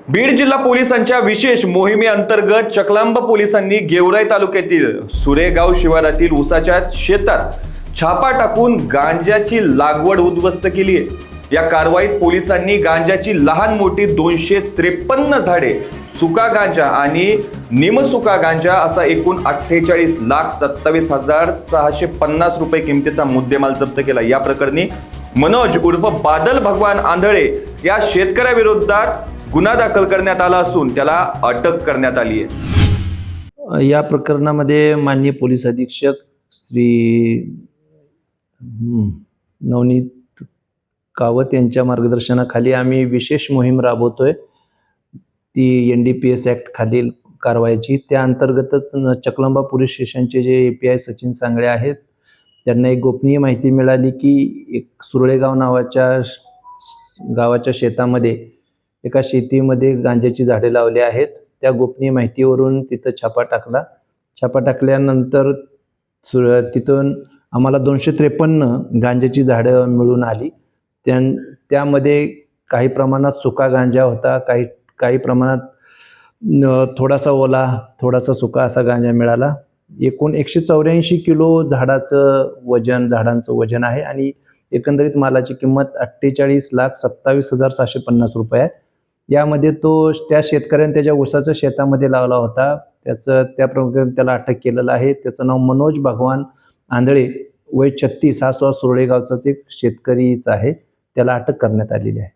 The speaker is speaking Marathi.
बीड जिल्हा पोलिसांच्या विशेष मोहिमेअंतर्गत चकलांब पोलिसांनी गेवराई तालुक्यातील सुरेगाव शिवारातील ऊसाच्या शेतात छापा टाकून गांजाची लागवड उद्ध्वस्त केली आहे। या कारवाईत पोलिसांनी गांजाची लहान मोठी 253 झाडे, सुका गांजा आणि निमसुका गांजा असा एकूण 48,27,650 रुपये किमतीचा मुद्देमाल जप्त केला। या प्रकरणी मनोज उर्फ बादल भगवान आंधळे या शेतकऱ्याविरोधात गुन्हा दाखल करण्यात आला असून त्याला अटक करण्यात आली आहे। या प्रकरणामध्ये माननीय पोलीस अधीक्षक श्री नवनीत कावत यांच्या मार्गदर्शनाखाली आम्ही विशेष मोहीम राबवतोय। ती NDPS ॲक्ट खालील कारवाईची, त्या अंतर्गतच चकलांबा पोलीस स्टेशनचे जे API सचिन सांगळे आहेत, त्यांना एक गोपनीय माहिती मिळाली की एक सुरळेगाव नावाच्या गावाच्या शेतामध्ये एका शेतीमध्ये गांजाची झाडे लावली आहेत। त्या गोपनीय माहितीवरून तिथं छापा टाकला। छापा टाकल्यानंतर तिथून आम्हाला 253 गांजाची झाडं मिळून आली। त्यामध्ये काही प्रमाणात सुका गांजा होता, काही प्रमाणात थोडासा ओला, थोडासा सुका असा गांजा मिळाला। एकूण 184 किलो झाडांचं वजन आहे आणि एकंदरीत मालाची किंमत 48,27,750 रुपये आहे। यामध्ये त्या शेतकऱ्याने त्याच्या ऊसाच्या शेतामध्ये लावला होता, त्या प्रकारे त्याला अटक केलेलं आहे। त्याचं नाव मनोज भगवान आंधळे, वय 36, हा सुरळेगावचाच एक शेतकरीच आहे। त्याला अटक करण्यात आलेली आहे।